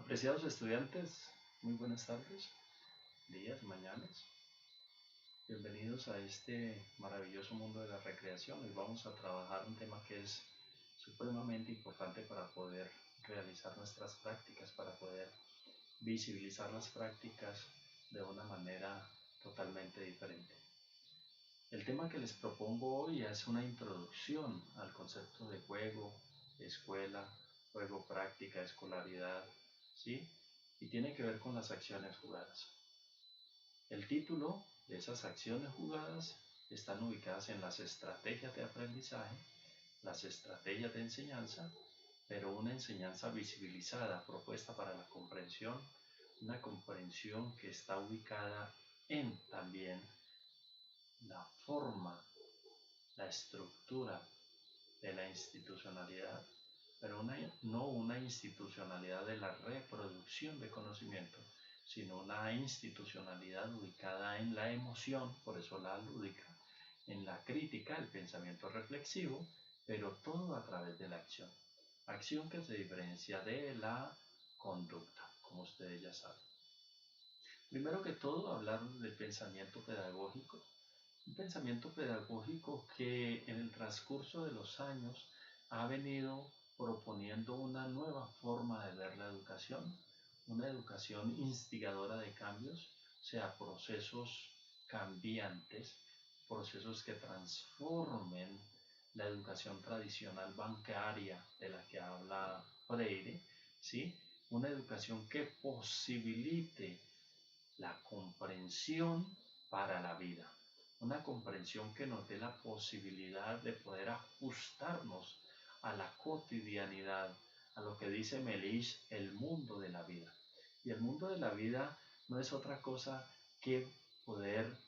Apreciados estudiantes, muy buenas tardes, días, mañanas. Bienvenidos a este maravilloso mundo de la recreación. Hoy vamos a trabajar un tema que es supremamente importante para poder realizar nuestras prácticas, para poder visibilizar las prácticas de una manera totalmente diferente. El tema que les propongo hoy es una introducción al concepto de juego, escuela, juego, práctica, escolaridad, ¿sí? Y tiene que ver con las acciones jugadas. El título de esas acciones jugadas están ubicadas en las estrategias de aprendizaje, las estrategias de enseñanza, pero una enseñanza visibilizada, propuesta para la comprensión, una comprensión que está ubicada en también la forma, la estructura de la institucionalidad, pero no una institucionalidad de la reproducción de conocimiento, sino una institucionalidad ubicada en la emoción, por eso la lúdica, en la crítica, el pensamiento reflexivo, pero todo a través de la acción. Acción que se diferencia de la conducta, como ustedes ya saben. Primero que todo, hablar del pensamiento pedagógico. Un pensamiento pedagógico que en el transcurso de los años ha venido proponiendo una nueva forma de ver la educación, una educación instigadora de cambios, o sea, procesos cambiantes, procesos que transformen la educación tradicional bancaria de la que habla Freire, ¿sí? Una educación que posibilite la comprensión para la vida, una comprensión que nos dé la posibilidad de poder ajustarnos a la cotidianidad, a lo que dice Melich, el mundo de la vida. Y el mundo de la vida no es otra cosa que poder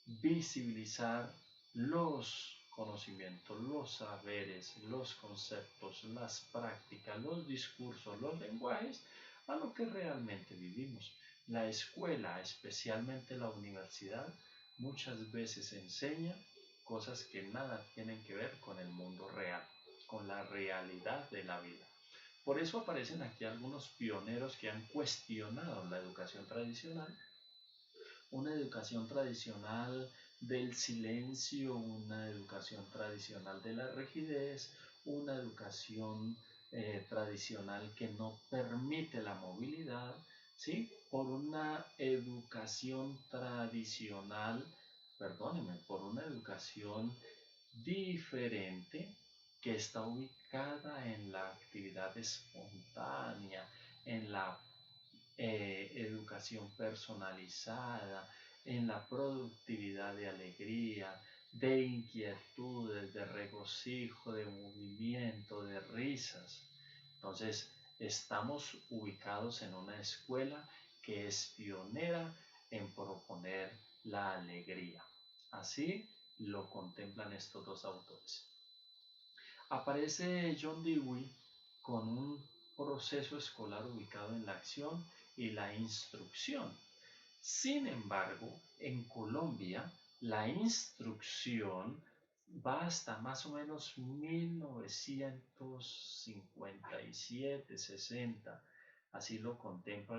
visibilizar los conocimientos, los saberes, los conceptos, las prácticas, los discursos, los lenguajes, a lo que realmente vivimos. La escuela, especialmente la universidad, muchas veces enseña cosas que nada tienen que ver con el mundo real, con la realidad de la vida. Por eso aparecen aquí algunos pioneros que han cuestionado la educación tradicional, una educación tradicional del silencio, una educación tradicional de la rigidez, una educación tradicional que no permite la movilidad, ¿sí? Por una educación tradicional, perdónenme, por una educación diferente que está ubicada en la actividad espontánea, en la educación personalizada, en la productividad de alegría, de inquietudes, de regocijo, de movimiento, de risas. Entonces, estamos ubicados en una escuela que es pionera en proponer la alegría. Así lo contemplan estos dos autores. Aparece John Dewey con un proceso escolar ubicado en la acción y la instrucción. Sin embargo, en Colombia, la instrucción va hasta más o menos 1957-60. Así lo contempla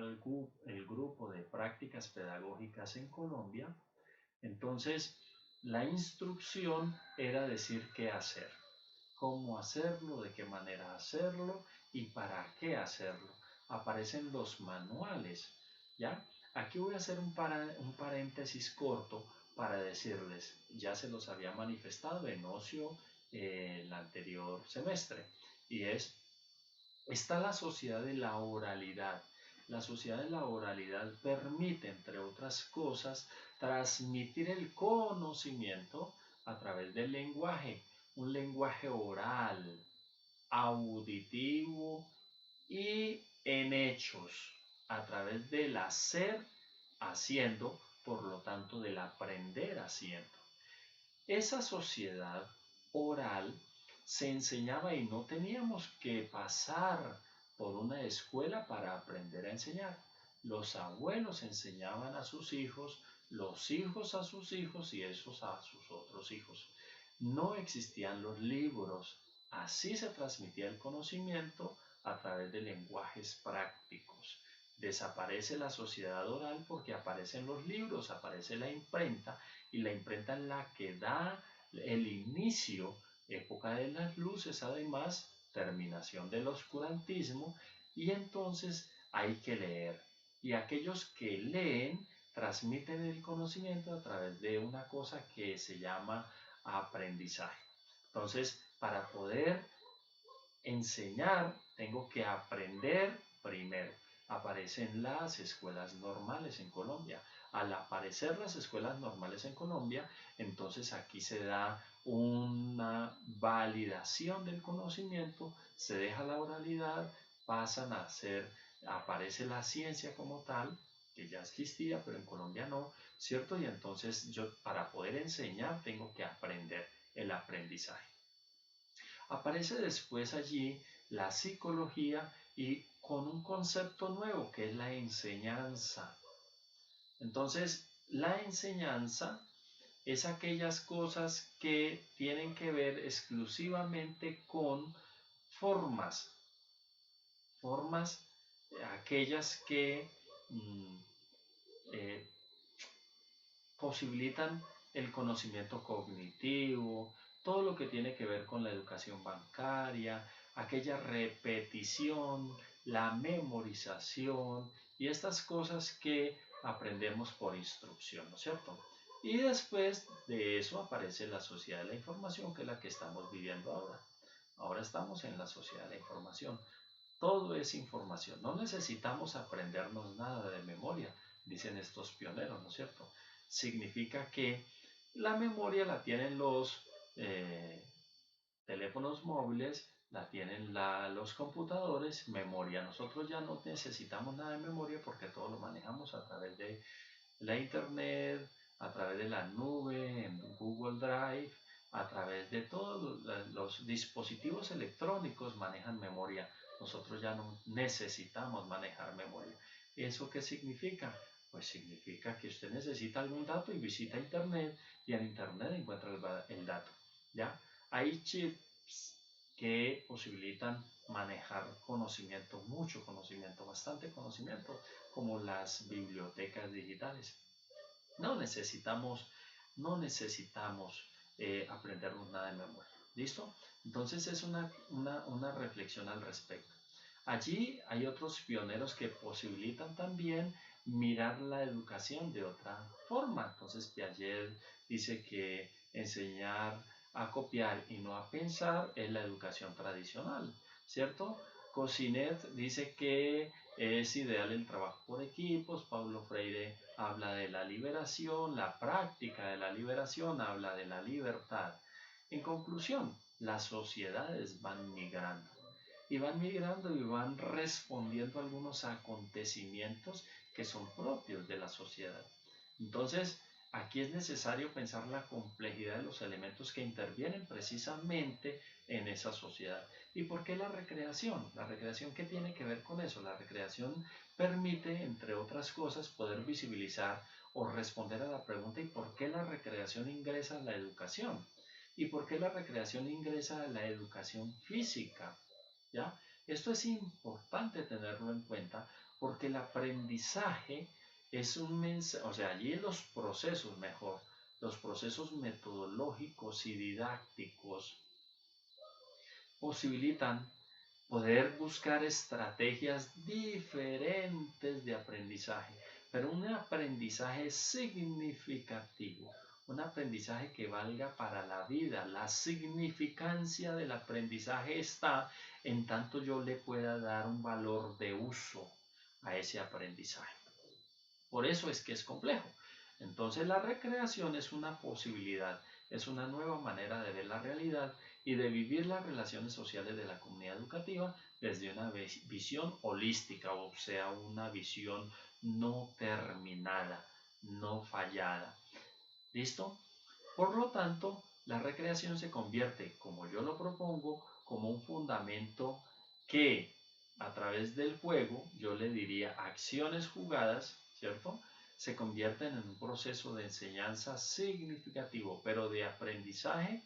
el grupo de prácticas pedagógicas en Colombia. Entonces, la instrucción era decir qué hacer, cómo hacerlo, de qué manera hacerlo y para qué hacerlo. Aparecen los manuales, ¿ya? Aquí voy a hacer un paréntesis corto para decirles, ya se los había manifestado en ocio el anterior semestre, y está la sociedad de la oralidad. La sociedad de la oralidad permite, entre otras cosas, transmitir el conocimiento a través del lenguaje, un lenguaje oral, auditivo y en hechos, a través del hacer haciendo, por lo tanto del aprender haciendo. Esa sociedad oral se enseñaba y no teníamos que pasar por una escuela para aprender a enseñar. Los abuelos enseñaban a sus hijos, los hijos a sus hijos y esos a sus otros hijos. No existían los libros, así se transmitía el conocimiento a través de lenguajes prácticos. Desaparece la sociedad oral porque aparecen los libros, aparece la imprenta, y la imprenta es la que da el inicio, época de las luces, además, terminación del oscurantismo, y entonces hay que leer. Y aquellos que leen transmiten el conocimiento a través de una cosa que se llama aprendizaje. Entonces, para poder enseñar, tengo que aprender primero. Aparecen las escuelas normales en Colombia. Al aparecer las escuelas normales en Colombia, entonces aquí se da una validación del conocimiento, se deja la oralidad, pasan a ser, aparece la ciencia como tal, que ya existía, pero en Colombia no, ¿cierto? Y entonces yo para poder enseñar tengo que aprender el aprendizaje. Aparece después allí la psicología y con un concepto nuevo que es la enseñanza. Entonces, la enseñanza es aquellas cosas que tienen que ver exclusivamente con formas, formas aquellas que eh, posibilitan el conocimiento cognitivo, todo lo que tiene que ver con la educación bancaria, aquella repetición, la memorización y estas cosas que aprendemos por instrucción, ¿no es cierto? Y después de eso aparece la sociedad de la información, que es la que estamos viviendo ahora. Ahora estamos en la sociedad de la información. Todo es información. No necesitamos aprendernos nada de memoria, dicen estos pioneros, ¿no es cierto? Significa que la memoria la tienen los teléfonos móviles, la tienen los computadores, memoria. Nosotros ya no necesitamos nada de memoria porque todo lo manejamos a través de la internet, a través de la nube, en Google Drive, a través de todos los dispositivos electrónicos manejan memoria. Nosotros ya no necesitamos manejar memoria. ¿Eso qué significa? Pues significa que usted necesita algún dato y visita internet y en internet encuentra el dato. ¿Ya? Hay chips que posibilitan manejar conocimiento, mucho conocimiento, bastante conocimiento, como las bibliotecas digitales. No necesitamos, no necesitamos aprendernos nada de memoria. ¿Listo? Entonces es una reflexión al respecto. Allí hay otros pioneros que posibilitan también mirar la educación de otra forma. Entonces Piaget dice que enseñar a copiar y no a pensar es la educación tradicional, ¿cierto? Cosinet dice que es ideal el trabajo por equipos. Paulo Freire habla de la liberación, la práctica de la liberación habla de la libertad. En conclusión, las sociedades van migrando y van respondiendo a algunos acontecimientos que son propios de la sociedad. Entonces, aquí es necesario pensar la complejidad de los elementos que intervienen precisamente en esa sociedad. ¿Y por qué la recreación? ¿La recreación qué tiene que ver con eso? La recreación permite, entre otras cosas, poder visibilizar o responder a la pregunta ¿y por qué la recreación ingresa a la educación? ¿Y por qué la recreación ingresa a la educación física? ¿Ya? Esto es importante tenerlo en cuenta porque el aprendizaje es un mensaje, o sea, allí los procesos, mejor, los procesos metodológicos y didácticos posibilitan poder buscar estrategias diferentes de aprendizaje, pero un aprendizaje significativo, un aprendizaje que valga para la vida. La significancia del aprendizaje está en tanto yo le pueda dar un valor de uso a ese aprendizaje. Por eso es que es complejo. Entonces la recreación es una posibilidad, es una nueva manera de ver la realidad y de vivir las relaciones sociales de la comunidad educativa desde una visión holística, o sea, una visión no terminada, no fallada. ¿Listo? Por lo tanto, la recreación se convierte, como yo lo propongo, como un fundamento que a través del juego, yo le diría acciones jugadas, ¿cierto? Se convierten en un proceso de enseñanza significativo, pero de aprendizaje,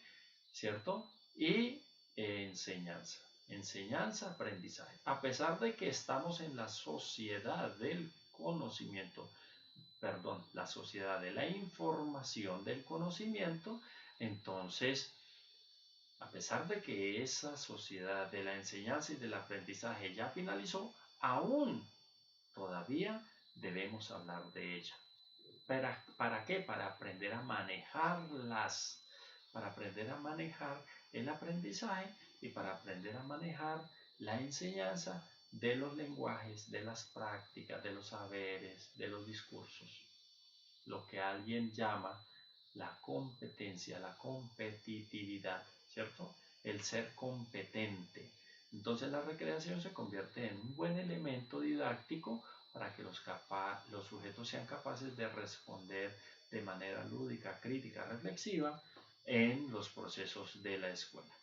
¿cierto? Y enseñanza. enseñanza, aprendizaje. A pesar de que estamos en la sociedad del conocimiento, perdón, la sociedad de la información del conocimiento, entonces, a pesar de que esa sociedad de la enseñanza y del aprendizaje ya finalizó, aún todavía debemos hablar de ella. ¿Para qué? Para aprender a manejarlas, para aprender a manejar el aprendizaje y para aprender a manejar la enseñanza de los lenguajes, de las prácticas, de los saberes, de los discursos. Lo que alguien llama la competencia, la competitividad, ¿cierto? El ser competente. Entonces la recreación se convierte en un buen elemento didáctico para que los sujetos sean capaces de responder de manera lúdica, crítica, reflexiva en los procesos de la escuela.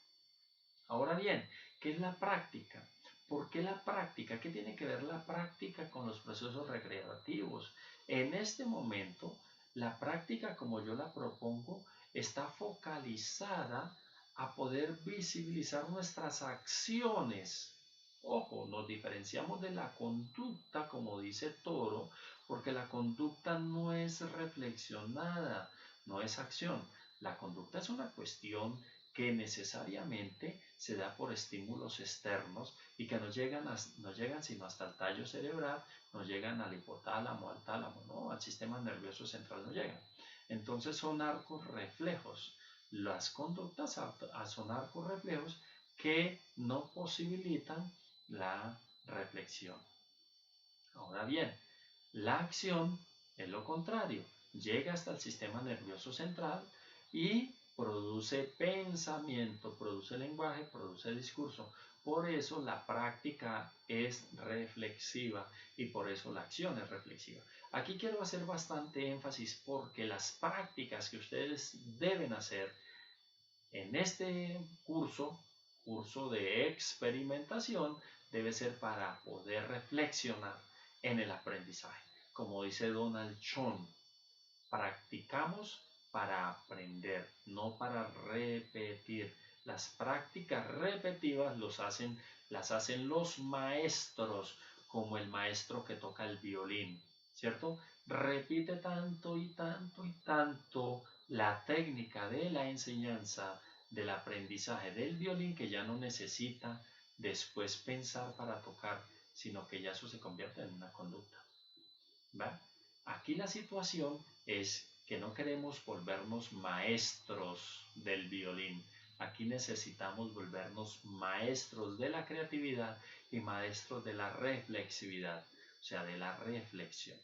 Ahora bien, ¿qué es la práctica? ¿Por qué la práctica? ¿Qué tiene que ver la práctica con los procesos recreativos? En este momento, la práctica, como yo la propongo, está focalizada a poder visibilizar nuestras acciones. Ojo, nos diferenciamos de la conducta, como dice Toro, porque la conducta no es reflexionada, no es acción. La conducta es una cuestión que necesariamente se da por estímulos externos y que no llegan sino hasta el tallo cerebral, no llegan al hipotálamo, al tálamo, ¿no? Al sistema nervioso central no llegan. Entonces son arcos reflejos. Las conductas son arcos reflejos que no posibilitan la reflexión. Ahora bien, la acción es lo contrario. Llega hasta el sistema nervioso central y produce pensamiento, produce lenguaje, produce discurso. Por eso la práctica es reflexiva y por eso la acción es reflexiva. Aquí quiero hacer bastante énfasis porque las prácticas que ustedes deben hacer en este curso de experimentación, debe ser para poder reflexionar en el aprendizaje. Como dice Donald Schoen, practicamos para aprender, no para repetir. Las prácticas repetitivas las hacen los maestros, como el maestro que toca el violín, ¿cierto? Repite tanto y tanto y tanto la técnica de la enseñanza, del aprendizaje del violín, que ya no necesita después pensar para tocar, sino que ya eso se convierte en una conducta. ¿Va? Aquí la situación es que no queremos volvernos maestros del violín. Aquí necesitamos volvernos maestros de la creatividad y maestros de la reflexividad, o sea, de la reflexión,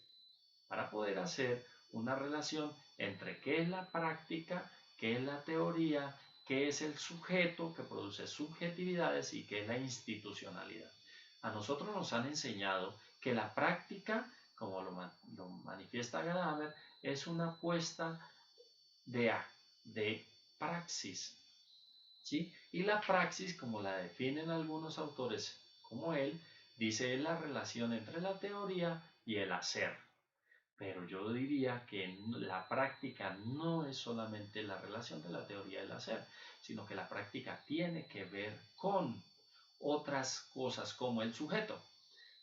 para poder hacer una relación entre qué es la práctica, qué es la teoría, qué es el sujeto que produce subjetividades y qué es la institucionalidad. A nosotros nos han enseñado que la práctica, como lo manifiesta Gadamer, es una apuesta de praxis, ¿sí? Y la praxis, como la definen algunos autores como él, dice es la relación entre la teoría y el hacer. Pero yo diría que la práctica no es solamente la relación de la teoría y el hacer, sino que la práctica tiene que ver con otras cosas como el sujeto,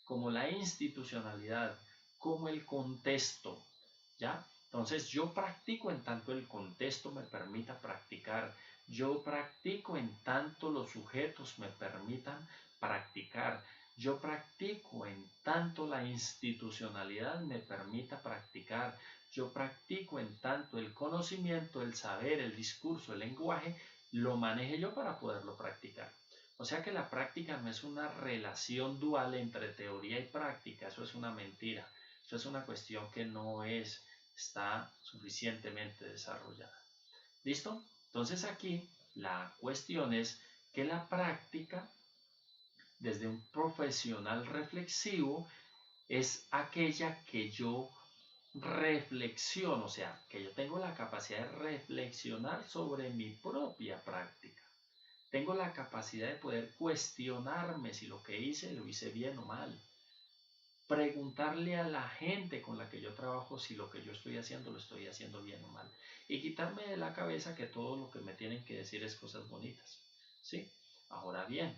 como la institucionalidad, como el contexto, ¿ya? Entonces yo practico en tanto el contexto me permita practicar, yo practico en tanto los sujetos me permitan practicar, yo practico en tanto la institucionalidad me permita practicar, yo practico en tanto el conocimiento, el saber, el discurso, el lenguaje, lo maneje yo para poderlo practicar. O sea que la práctica no es una relación dual entre teoría y práctica, eso es una mentira, eso es una cuestión que no está suficientemente desarrollada. ¿Listo? Entonces aquí la cuestión es que la práctica, desde un profesional reflexivo, es aquella que yo reflexiono, o sea, que yo tengo la capacidad de reflexionar sobre mi propia práctica. Tengo la capacidad de poder cuestionarme si lo que hice lo hice bien o mal. Preguntarle a la gente con la que yo trabajo si lo que yo estoy haciendo lo estoy haciendo bien o mal. Y quitarme de la cabeza que todo lo que me tienen que decir es cosas bonitas. ¿Sí? Ahora bien,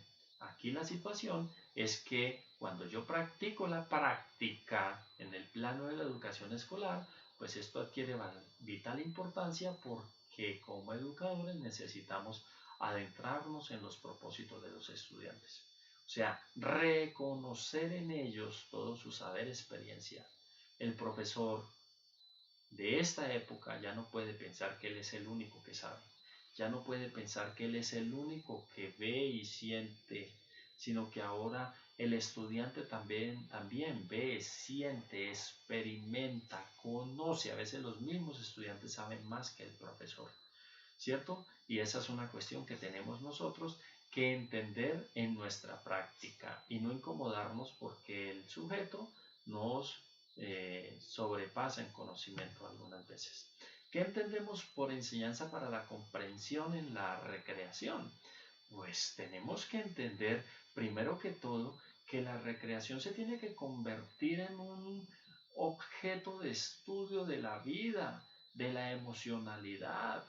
Aquí la situación es que cuando yo practico la práctica en el plano de la educación escolar, pues esto adquiere vital importancia porque como educadores necesitamos adentrarnos en los propósitos de los estudiantes. O sea, reconocer en ellos todo su saber experiencia. El profesor de esta época ya no puede pensar que él es el único que sabe, ya no puede pensar que él es el único que ve y siente, sino que ahora el estudiante también ve, siente, experimenta, conoce. A veces los mismos estudiantes saben más que el profesor, ¿cierto? Y esa es una cuestión que tenemos nosotros que entender en nuestra práctica y no incomodarnos porque el sujeto nos sobrepasa en conocimiento algunas veces. ¿Qué entendemos por enseñanza para la comprensión en la recreación? Pues tenemos que entender, primero que todo, que la recreación se tiene que convertir en un objeto de estudio de la vida, de la emocionalidad.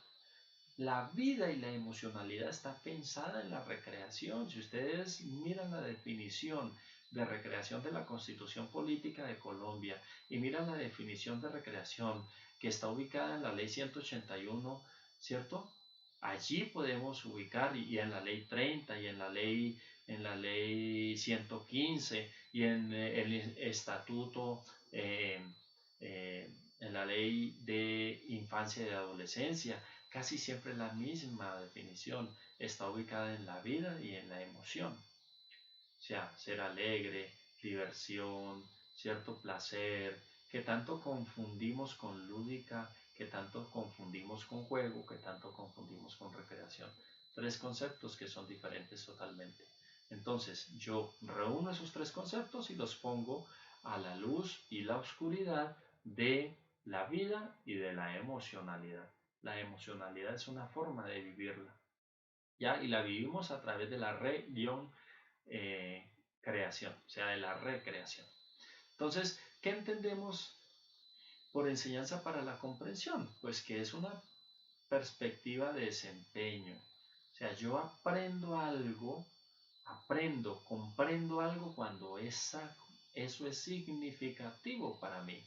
La vida y la emocionalidad está pensada en la recreación. Si ustedes miran la definición de recreación de la Constitución Política de Colombia y miran la definición de recreación que está ubicada en la Ley 181, ¿cierto? Allí podemos ubicar y en la Ley 30 y en la ley 115 y en el Estatuto, eh, en la Ley de Infancia y Adolescencia. Casi siempre la misma definición está ubicada en la vida y en la emoción. O sea, ser alegre, diversión, cierto placer, que tanto confundimos con lúdica, que tanto confundimos con juego, que tanto confundimos con recreación. Tres conceptos que son diferentes totalmente. Entonces, yo reúno esos tres conceptos y los pongo a la luz y la oscuridad de la vida y de la emocionalidad. La emocionalidad es una forma de vivirla, ¿ya? Y la vivimos a través de la creación, o sea, de la recreación. Entonces, ¿qué entendemos por enseñanza para la comprensión? Pues que es una perspectiva de desempeño. O sea, yo comprendo algo cuando eso es significativo para mí.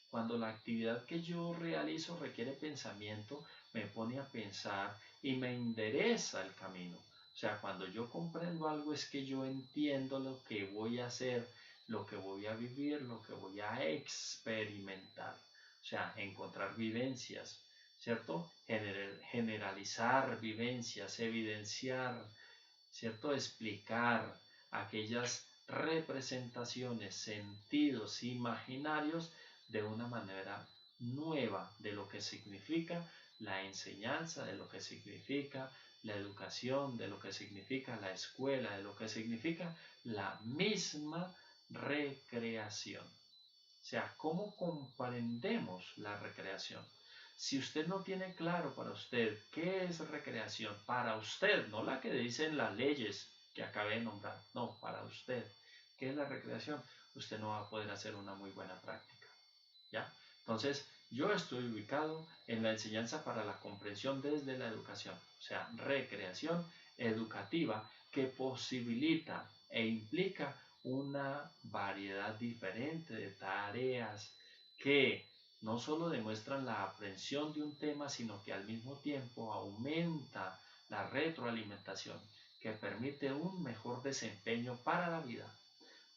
Cuando la actividad que yo realizo requiere pensamiento, me pone a pensar y me endereza el camino. O sea, cuando yo comprendo algo es que yo entiendo lo que voy a hacer, lo que voy a vivir, lo que voy a experimentar. O sea, encontrar vivencias, ¿cierto? Generalizar vivencias, evidenciar, ¿cierto? Explicar aquellas representaciones, sentidos imaginarios de una manera nueva de lo que significa la enseñanza, de lo que significa la educación, de lo que significa la escuela, de lo que significa la misma recreación. O sea, ¿cómo comprendemos la recreación? Si usted no tiene claro para usted qué es recreación, para usted, no la que dicen las leyes que acabé de nombrar, no, para usted, ¿qué es la recreación? Usted no va a poder hacer una muy buena práctica, ¿ya? Entonces, yo estoy ubicado en la enseñanza para la comprensión desde la educación, o sea, recreación educativa que posibilita e implica una variedad diferente de tareas que no solo demuestran la aprehensión de un tema, sino que al mismo tiempo aumenta la retroalimentación, que permite un mejor desempeño para la vida,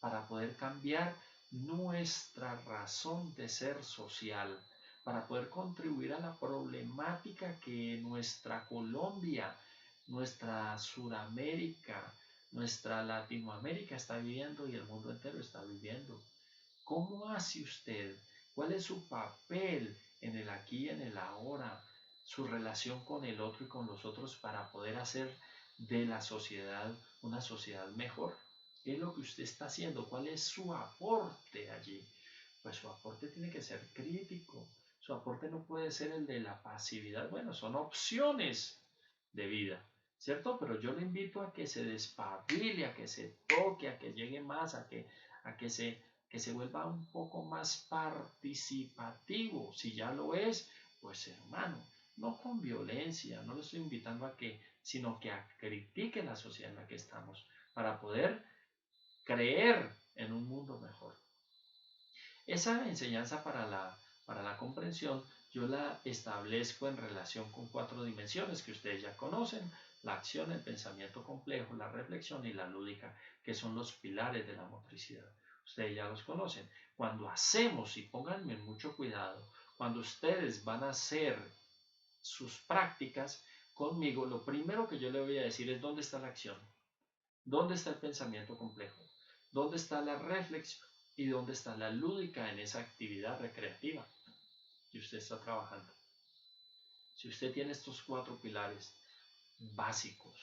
para poder cambiar nuestra razón de ser social, para poder contribuir a la problemática que nuestra Colombia, nuestra Suramérica, nuestra Latinoamérica está viviendo y el mundo entero está viviendo. ¿Cómo hace usted? ¿Cuál es su papel en el aquí y en el ahora? Su relación con el otro y con los otros para poder hacer de la sociedad una sociedad mejor. ¿Qué es lo que usted está haciendo? ¿Cuál es su aporte allí? Pues su aporte tiene que ser crítico. Su aporte no puede ser el de la pasividad. Bueno, son opciones de vida, ¿cierto? Pero yo le invito a que se despabile, a que se toque, a que llegue más, a que se vuelva un poco más participativo. Si ya lo es, pues hermano, no con violencia, no lo estoy invitando a que, sino que a critique la sociedad en la que estamos. para poder creer en un mundo mejor. Esa enseñanza para la comprensión yo la establezco en relación con 4 dimensiones que ustedes ya conocen: la acción, el pensamiento complejo, la reflexión y la lúdica, que son los pilares de la motricidad. Ustedes ya los conocen. Cuando hacemos, y pónganme mucho cuidado, cuando ustedes van a hacer sus prácticas conmigo, lo primero que yo le voy a decir es: ¿dónde está la acción? ¿Dónde está el pensamiento complejo? ¿Dónde está la reflexión? ¿Y dónde está la lúdica en esa actividad recreativa que usted está trabajando? Si usted tiene estos 4 pilares básicos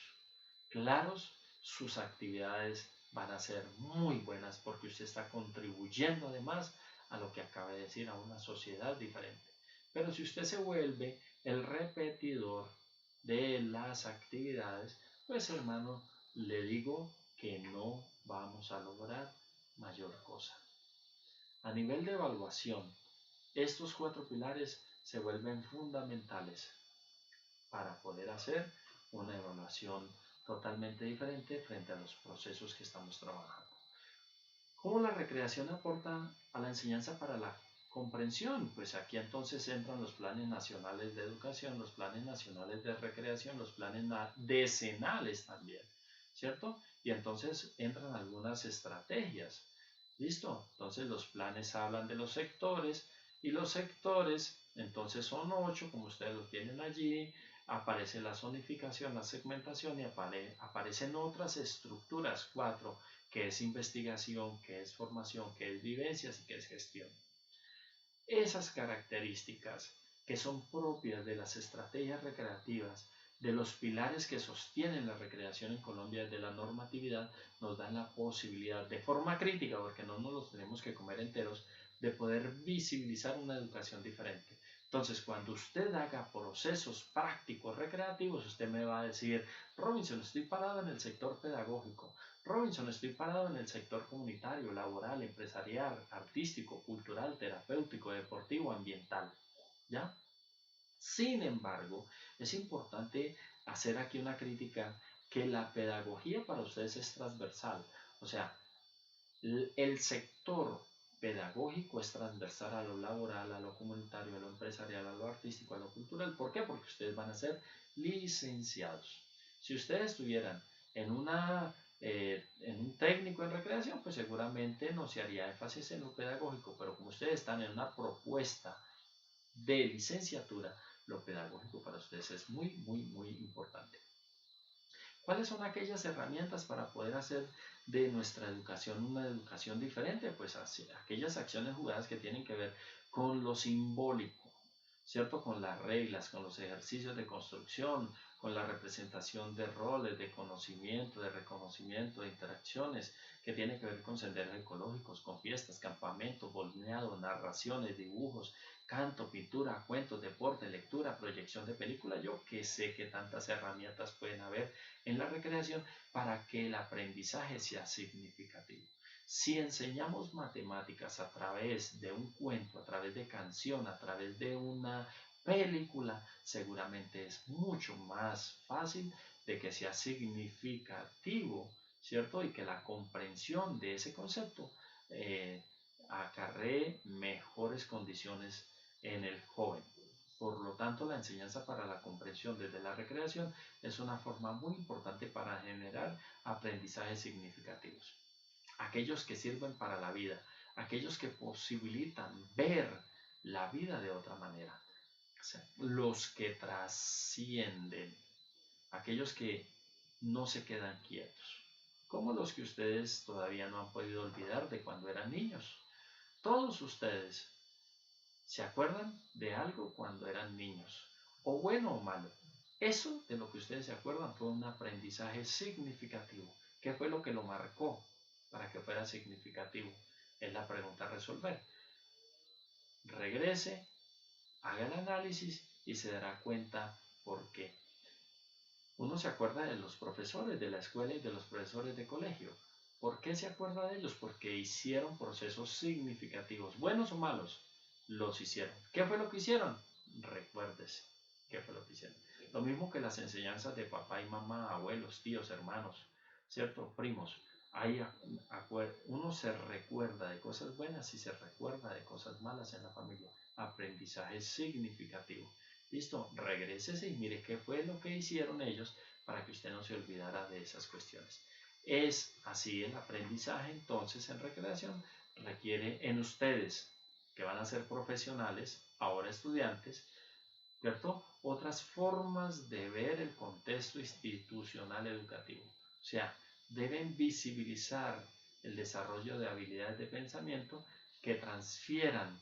claros, sus actividades van a ser muy buenas, porque usted está contribuyendo además a lo que acaba de decir, a una sociedad diferente. Pero si usted se vuelve el repetidor de las actividades, pues hermano, le digo que no vamos a lograr mayor cosa. A nivel de evaluación, estos 4 pilares se vuelven fundamentales para poder hacer una evaluación totalmente diferente frente a los procesos que estamos trabajando. ¿Cómo la recreación aporta a la enseñanza para la comprensión? Pues aquí entonces entran los planes nacionales de educación, los planes nacionales de recreación, los planes decenales también, ¿cierto? Y entonces entran algunas estrategias. ¿Listo? Entonces los planes hablan de los sectores, y los sectores entonces son 8, como ustedes lo tienen allí. Aparece la zonificación, la segmentación, y aparecen otras estructuras, 4, que es investigación, que es formación, que es vivencias y que es gestión. Esas características que son propias de las estrategias recreativas, de los pilares que sostienen la recreación en Colombia desde la normatividad, nos dan la posibilidad, de forma crítica, porque no nos los tenemos que comer enteros, de poder visibilizar una educación diferente. Entonces, cuando usted haga procesos prácticos recreativos, usted me va a decir: Robinson, estoy parado en el sector pedagógico. Robinson, estoy parado en el sector comunitario, laboral, empresarial, artístico, cultural, terapéutico, deportivo, ambiental. ¿Ya? Sin embargo, es importante hacer aquí una crítica: que la pedagogía para ustedes es transversal. O sea, el sector pedagógico es transversal a lo laboral, a lo comunitario, a lo empresarial, a lo artístico, a lo cultural. ¿Por qué? Porque ustedes van a ser licenciados. Si ustedes estuvieran en en un técnico en recreación, pues seguramente no se haría énfasis en lo pedagógico, pero como ustedes están en una propuesta de licenciatura, lo pedagógico para ustedes es muy, muy, muy importante. ¿Cuáles son aquellas herramientas para poder hacer de nuestra educación una educación diferente? Pues aquellas acciones jugadas que tienen que ver con lo simbólico, ¿cierto? Con las reglas, con los ejercicios de construcción, con la representación de roles, de conocimiento, de reconocimiento, de interacciones, que tienen que ver con senderos ecológicos, con fiestas, campamentos, bolneado, narraciones, dibujos, canto, pintura, cuentos, deporte, lectura, proyección de película. Yo que sé que tantas herramientas pueden haber en la recreación para que el aprendizaje sea significativo. Si enseñamos matemáticas a través de un cuento, a través de canción, a través de una película, seguramente es mucho más fácil de que sea significativo, ¿cierto? Y que la comprensión de ese concepto acarree mejores condiciones en el joven. Por lo tanto, la enseñanza para la comprensión desde la recreación es una forma muy importante para generar aprendizajes significativos. Aquellos que sirven para la vida, aquellos que posibilitan ver la vida de otra manera, o sea, los que trascienden, aquellos que no se quedan quietos, como los que ustedes todavía no han podido olvidar de cuando eran niños. Todos ustedes se acuerdan de algo cuando eran niños, o bueno o malo. Eso de lo que ustedes se acuerdan fue un aprendizaje significativo. ¿Qué fue lo que lo marcó para que fuera significativo? Es la pregunta a resolver. Regrese, haga el análisis y se dará cuenta por qué. Uno se acuerda de los profesores de la escuela y de los profesores de colegio. ¿Por qué se acuerda de ellos? Porque hicieron procesos significativos, buenos o malos, los hicieron. ¿Qué fue lo que hicieron? Recuérdese, ¿qué fue lo que hicieron? Lo mismo que las enseñanzas de papá y mamá, abuelos, tíos, hermanos, ¿cierto? Primos, uno se recuerda de cosas buenas y se recuerda de cosas malas en la familia. Aprendizaje significativo. Listo, regrésese y mire qué fue lo que hicieron ellos para que usted no se olvidara de esas cuestiones. Es así el aprendizaje, entonces en recreación requiere en ustedes, que van a ser profesionales, ahora estudiantes, ¿cierto? Otras formas de ver el contexto institucional educativo. O sea, deben visibilizar el desarrollo de habilidades de pensamiento que transfieran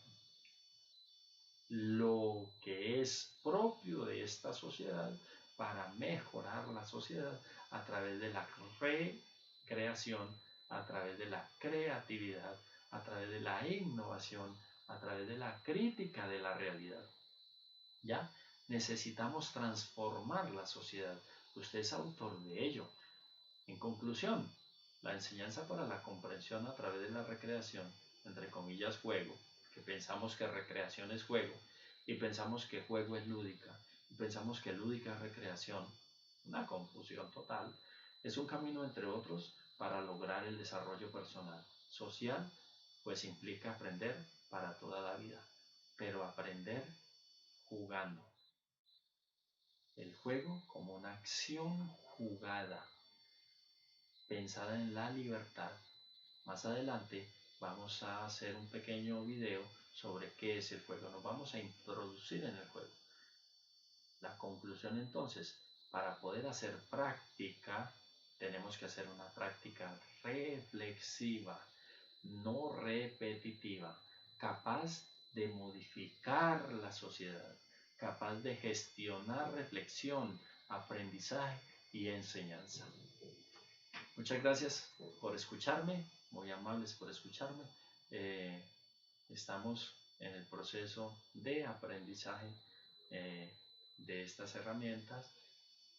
lo que es propio de esta sociedad para mejorar la sociedad a través de la recreación, a través de la creatividad, a través de la innovación, a través de la crítica de la realidad. ¿Ya? Necesitamos transformar la sociedad. Usted es autor de ello. En conclusión, la enseñanza para la comprensión a través de la recreación, entre comillas juego, que pensamos que recreación es juego, y pensamos que juego es lúdica, y pensamos que lúdica es recreación, una confusión total, es un camino entre otros para lograr el desarrollo personal. Social, pues implica aprender para toda la vida, pero aprender jugando. El juego como una acción jugada, pensada en la libertad. Más adelante vamos a hacer un pequeño video sobre qué es el juego. Nos vamos a introducir en el juego. La conclusión entonces, para poder hacer práctica, tenemos que hacer una práctica reflexiva, no repetitiva, capaz de modificar la sociedad, capaz de gestionar reflexión, aprendizaje y enseñanza. Muchas gracias por escucharme, muy amables por escucharme. Eh, Estamos en el proceso de aprendizaje de estas herramientas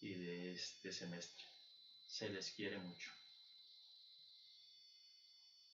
y de este semestre. Se les quiere mucho.